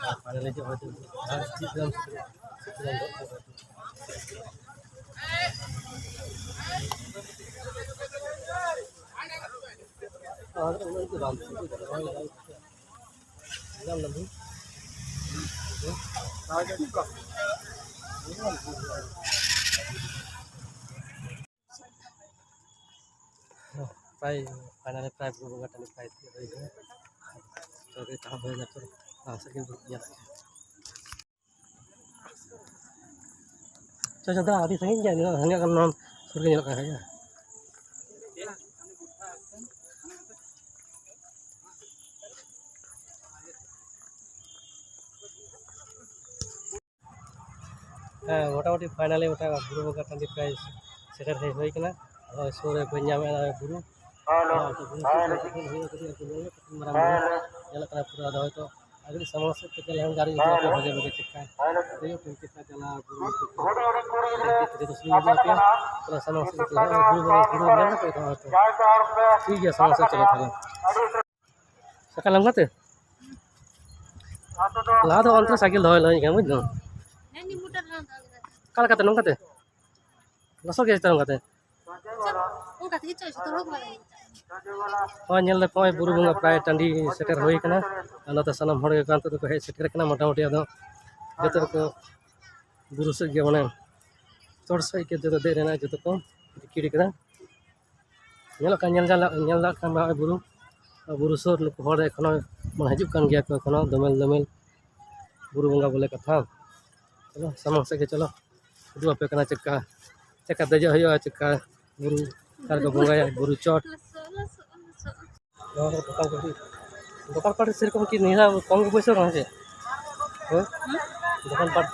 Finally जो होते हर चीज हम और उन्होंने राम से दरवाजा लगा एकदम लंबी प्राय फाइनली प्राय बुबुंगा टाइम प्राय रही है तो के काम हो जाता है सेकंड बुकिया चल चल आदि संगे जाने हंगा का नाम सुर के लगा है मोटामुटी फाइनली बुबुंगा टाइम प्राय सेटर हो गया सूर बना बुरु पूरा तो अगर समस्या के गाड़ी भगे भगे चिक्का चिक्का चला समस्या ठीक है समस्या चला था सकाल लंगाते लहा तो अंतर साइकिल दो बुझ काल काते नंगाते लसो के नंगाते हाँ बुरु बंगा प्राय टाँडी सेटर होते सामान हज सेटर मोटामुटी जो को बुरु से माने चढ़ सही के जो देना जो को किड़ा बुरु बुरु सुर हर एखो हजुकान गया को एखो दमेल दमेल बुरु बंगा बोले कथा चलो सामान से चलो उदूपे चेका चेका देज हो चेका बुरु कार को बंगाया बुरु चट दुकान पाट से रकम कि निहा कम के पैसा से दुकान पाट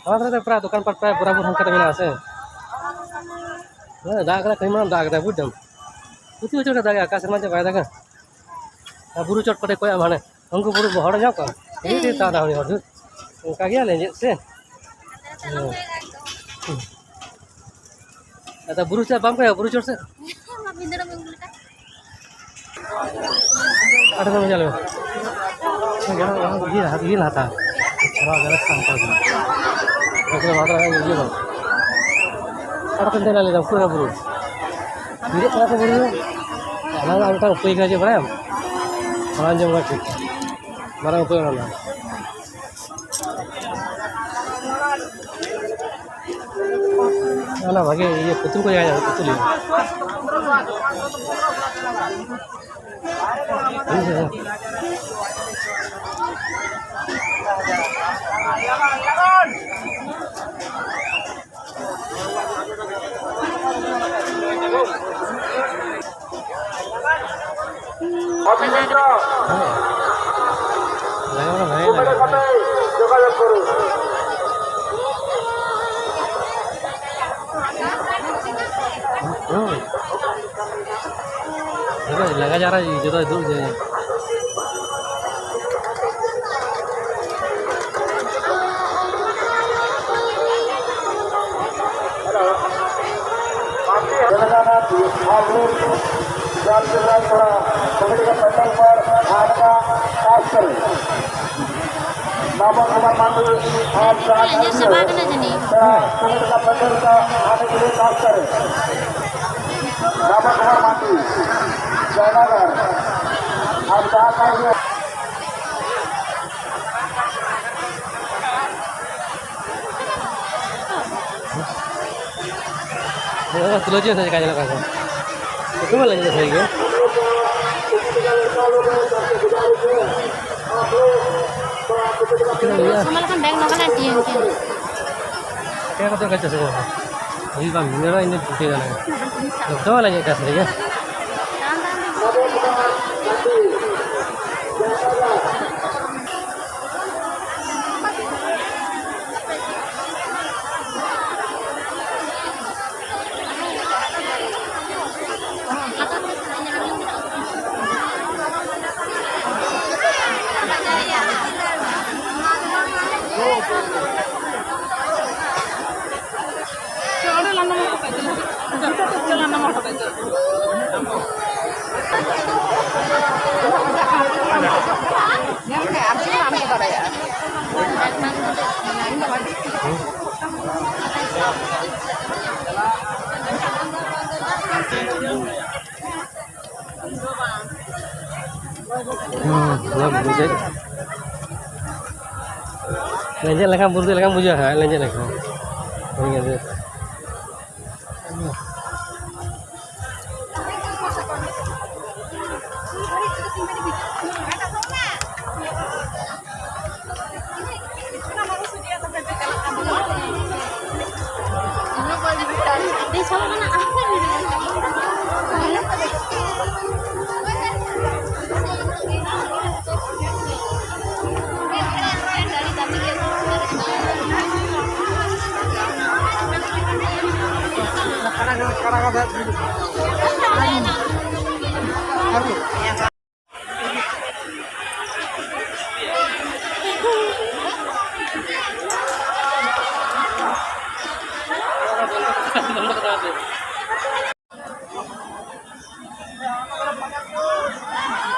हाँ प्राय दुकान पाट प्राय बराबर हम मेना से दाग कहीं माम दाग बुझम उतु उचर दाग आका से बाय दागा बुरु चट पटे कोया माने हमको बुरु हड़ ना का ये ता दावनी हड़ उनका गया ले से आता बुरु से बाम का बुरु चट से ada nama jalan, ये लाता, थोड़ा गलत काम कर दिया, ऐसे बात रहा है ये लोग, ada pendera ले जाओ पूरा बुरु, ये क्या तो बुरु, अलग अलग टाइप कोई क्या बड़ा है, orang जम गया, बारह कोई वाला, ना भागे ये पुतुल को आया पुतुल ही लगा जा रहा है जो तो दूर जाए जयनगर अब तुलजी काय लगा तुम्हाला सही गया क्या करते कैसे से ये काम मेरा इन्हें पूछे जाना है तो वाला ये कैसे है Chalo, Ya buru deh. Lenjek lekang buru lekang buja ha, lenjek lekang. Ini ada.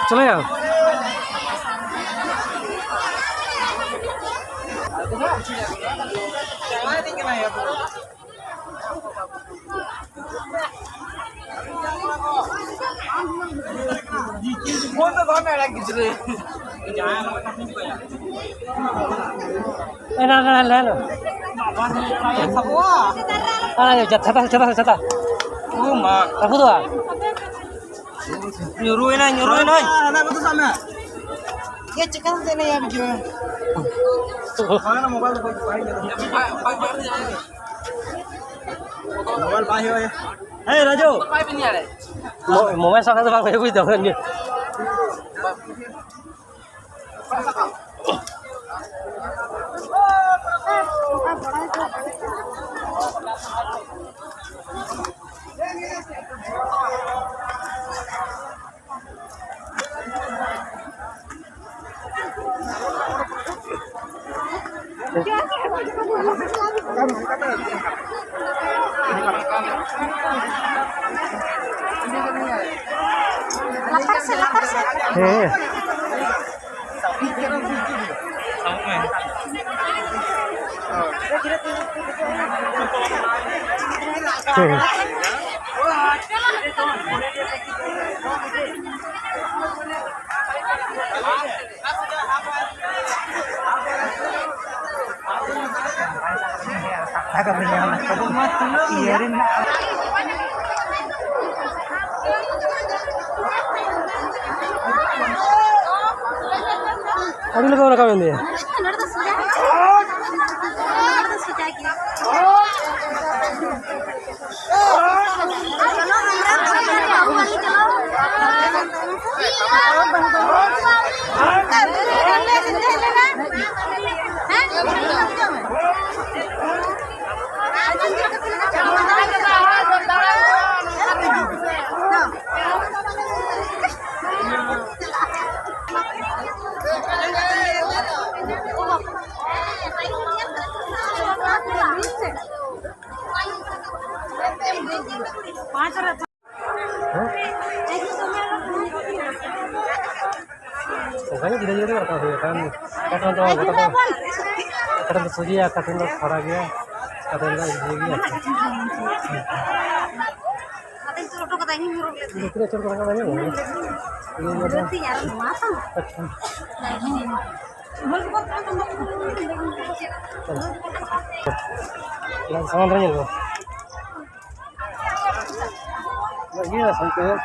चले यार jatah aku tuh nyuruhin anak itu sama ya cekan sana ya begini mana mobile pakai ya hei Raju mobile sana tuh pakai gue jangan dia अभी लगा रखा मैंने makanya tidak jadi kan kata suji ya kata untuk orang ya kata untuk suji ya kita coba katanya ini berarti ya matang sama ternyata loh lagi ya sampai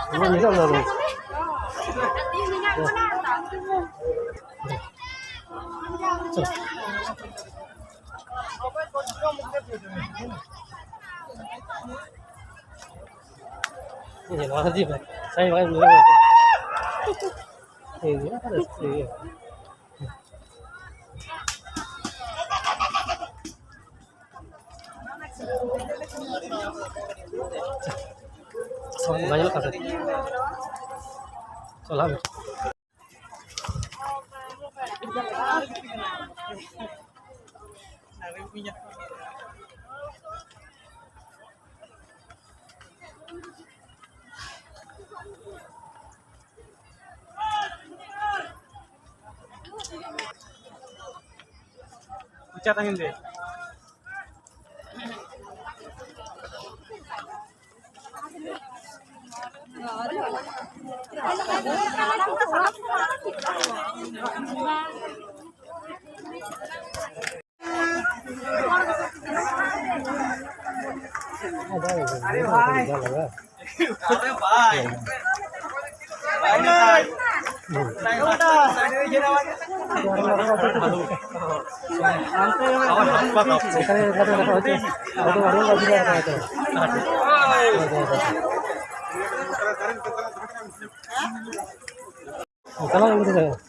ini bisa nggak ini wajib saya wajib ini harus banyak kasih salam Bicara hindi. अरे भाई अरे भाई भाई चलो